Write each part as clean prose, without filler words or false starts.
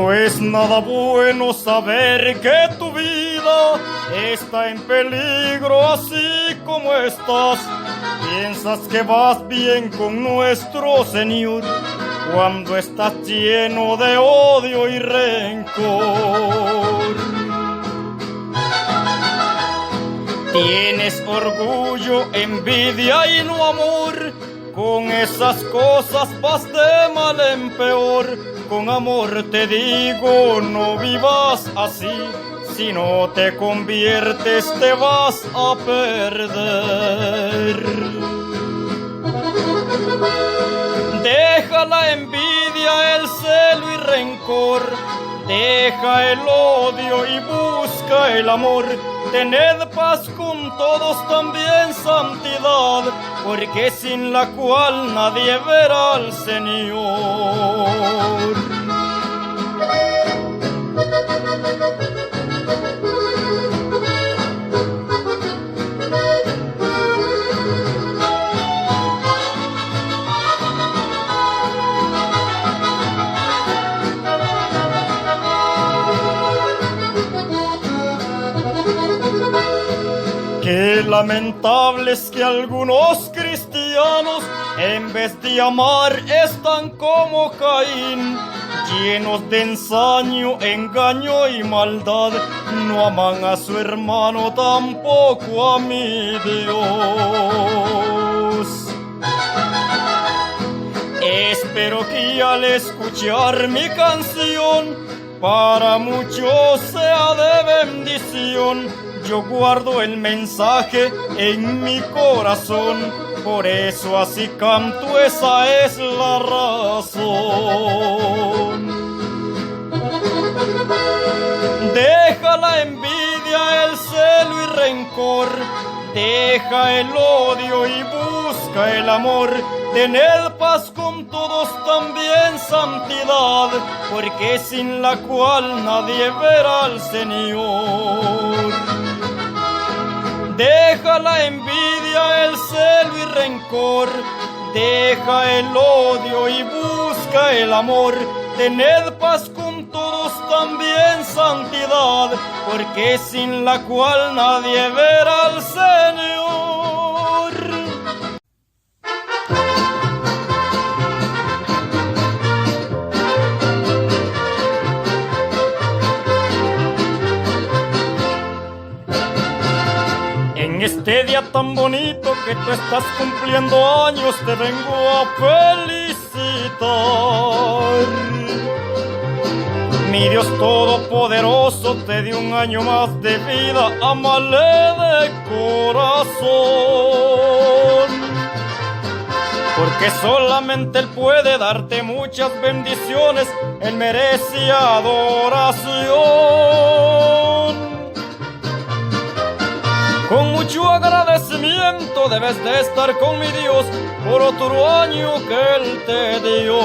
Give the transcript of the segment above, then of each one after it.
No es nada bueno saber que tu vida está en peligro así como estás. Piensas que vas bien con nuestro Señor cuando estás lleno de odio y rencor. Tienes orgullo, envidia y no amor. Con esas cosas vas de mal en peor. Con amor te digo, no vivas así. Si no te conviertes te vas a perder. Deja la envidia, el celo y rencor. Deja el odio y busca el amor. Tened paz con todos, también santidad, porque sin la cual nadie verá al Señor. Qué lamentable es que algunos cristianos, en vez de amar, están como Caín, llenos de ensaño, engaño y maldad. No aman a su hermano, tampoco a mi Dios. Espero que al escuchar mi canción, para muchos sea de bendición. Yo guardo el mensaje en mi corazón, por eso así canto, esa es la razón. Deja la envidia, el celo y rencor. Deja el odio y busca el amor. Tened paz con todos, también santidad, porque sin la cual nadie verá al Señor. Deja la envidia, el celo y rencor. Deja el odio y busca el amor. Tened paz con todos, también santidad, porque sin la cual nadie verá al Señor. En este día tan bonito que tú estás cumpliendo años, te vengo a felicitar. Mi Dios Todopoderoso te dio un año más de vida, ámale de corazón. Porque solamente Él puede darte muchas bendiciones, Él merece adoración. Con mucho agradecimiento debes de estar con mi Dios por otro año que Él te dio.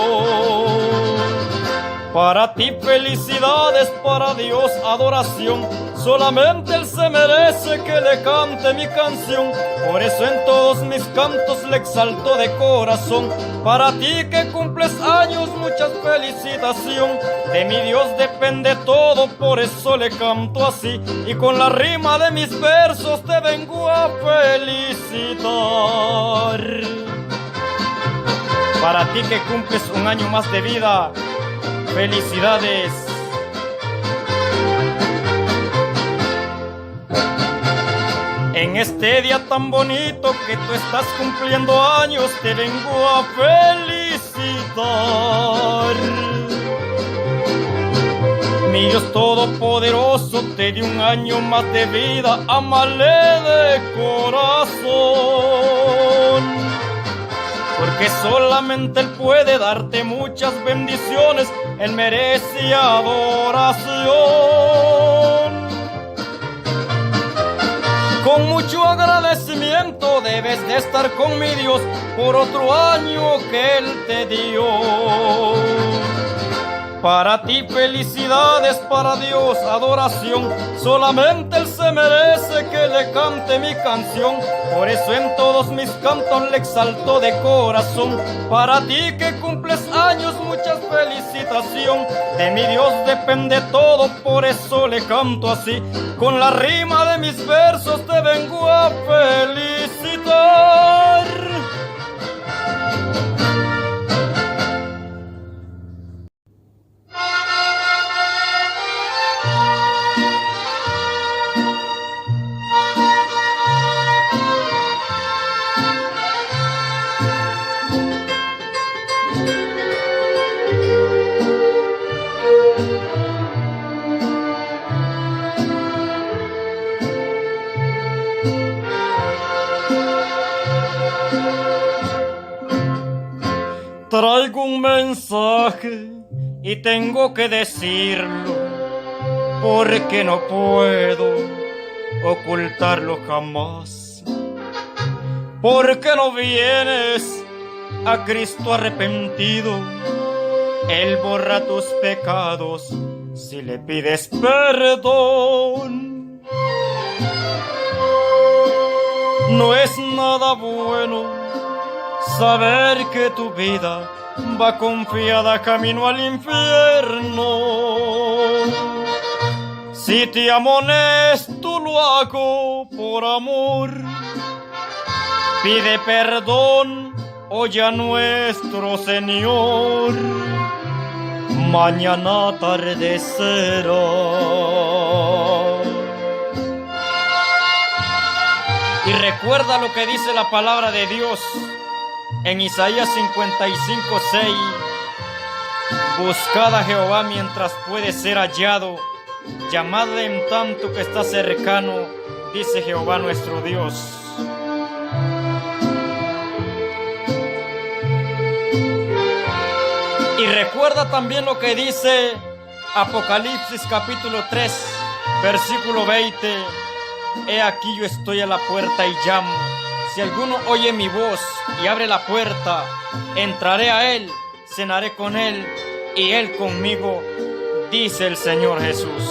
Para ti felicidades, para Dios adoración. Solamente Él se merece que le cante mi canción. Por eso en todos mis cantos le exalto de corazón. Para ti que cumples años, mucha felicitación. De mi Dios depende todo, por eso le canto así. Y con la rima de mis versos te vengo a felicitar. Para ti que cumples un año más de vida, felicidades. En este día tan bonito que tú estás cumpliendo años, te vengo a felicitar. Mi Dios Todopoderoso te dio un año más de vida, ámale de corazón. Porque solamente Él puede darte muchas bendiciones, Él merece adoración. Con mucho agradecimiento debes de estar con mi Dios por otro año que Él te dio. Para ti felicidades, para Dios adoración, solamente Él se merece que le cante mi canción. Por eso en todos mis cantos le exalto de corazón. Para ti que cumples años, mucha felicitación. De mi Dios depende todo, por eso le canto así. Con la rima de mis versos te vengo a felicitar. Traigo un mensaje y tengo que decirlo, porque no puedo ocultarlo jamás. Porque no vienes a Cristo arrepentido, Él borra tus pecados si le pides perdón. No es nada bueno saber que tu vida va confiada camino al infierno. Si te amonesto lo hago por amor. Pide perdón, oye a nuestro Señor. Mañana atardecerá. Y recuerda lo que dice la palabra de Dios en Isaías 55:6. Buscad a Jehová mientras puede ser hallado, llamadle en tanto que está cercano, dice Jehová nuestro Dios. Y recuerda también lo que dice Apocalipsis capítulo 3, versículo 20. He aquí yo estoy a la puerta y llamo. Si alguno oye mi voz y abre la puerta, entraré a él, cenaré con él y él conmigo, dice el Señor Jesús.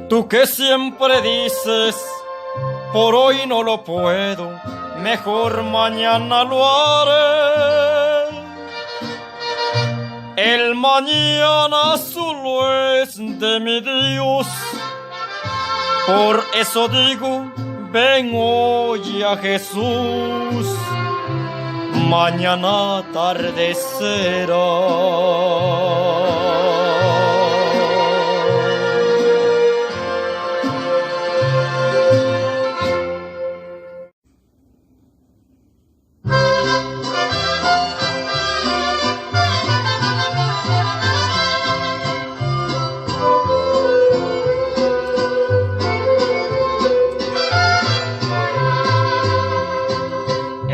Tú que siempre dices, por hoy no lo puedo, mejor mañana lo haré. El mañana solo es de mi Dios. Por eso digo, ven hoy a Jesús. Mañana atardecerá.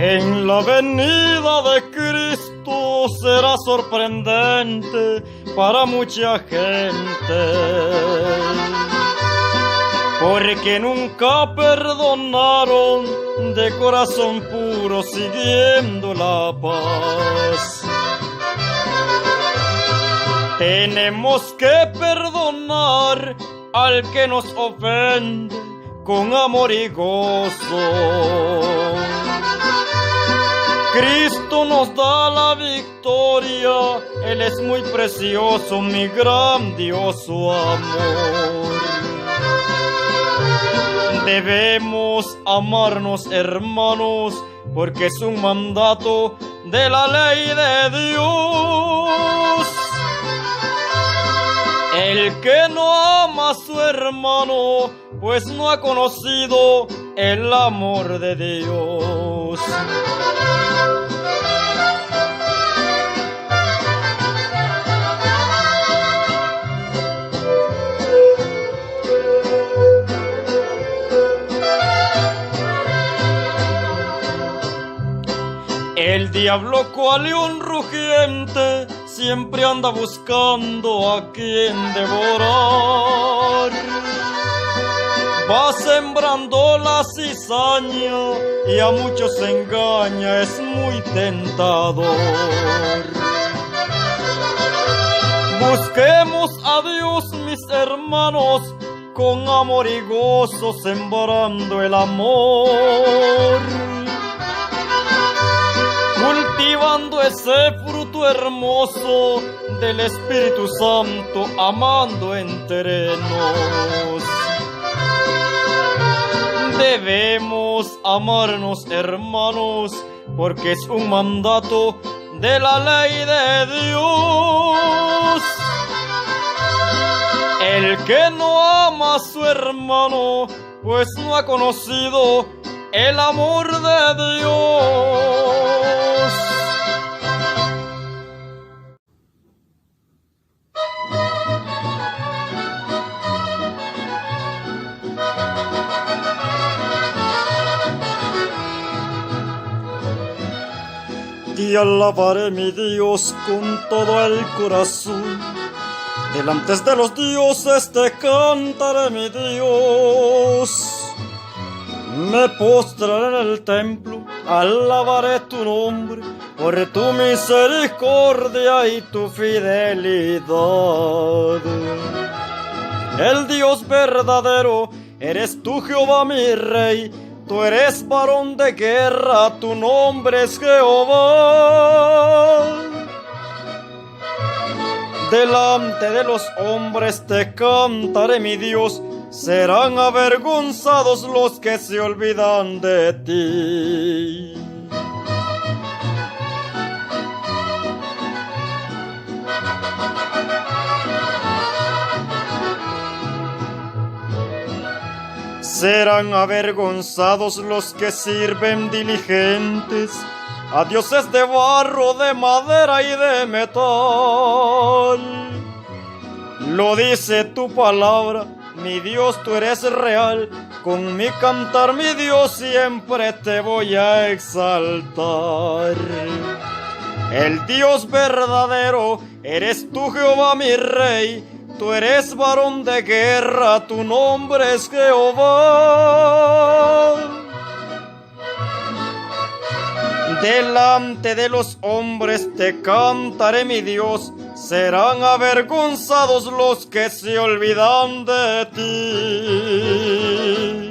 En la venida de Cristo será sorprendente para mucha gente, porque nunca perdonaron de corazón puro siguiendo la paz. Tenemos que perdonar al que nos ofende con amor y gozo. Cristo nos da la victoria, Él es muy precioso, mi grandioso amor. Debemos amarnos, hermanos, porque es un mandato de la ley de Dios. El que no ama a su hermano, pues no ha conocido el amor de Dios. El diablo cual león rugiente siempre anda buscando a quien devorar. va sembrando la cizaña y a muchos engaña, es muy tentador. Busquemos a Dios, mis hermanos, con amor y gozo, sembrando el amor, cultivando ese fruto hermoso del Espíritu Santo, amando entre nos. Debemos amarnos, hermanos, porque es un mandato de la ley de Dios. El que no ama a su hermano, pues no ha conocido el amor de Dios. Te alabaré, mi Dios, con todo el corazón. Delante de los dioses te cantaré, mi Dios. Me postraré en el templo, alabaré tu nombre, por tu misericordia y tu fidelidad. El Dios verdadero, eres tú, Jehová, mi Rey. Tú eres varón de guerra, tu nombre es Jehová. Delante de los hombres te cantaré, mi Dios, serán avergonzados los que se olvidan de ti. Serán avergonzados los que sirven diligentes a dioses de barro, de madera y de metal. Lo dice tu palabra, mi Dios, tú eres real. Con mi cantar, mi Dios, siempre te voy a exaltar. El Dios verdadero, eres tú, Jehová, mi Rey. Tú eres varón de guerra, tu nombre es Jehová. Delante de los hombres te cantaré, mi Dios, serán avergonzados los que se olvidan de ti.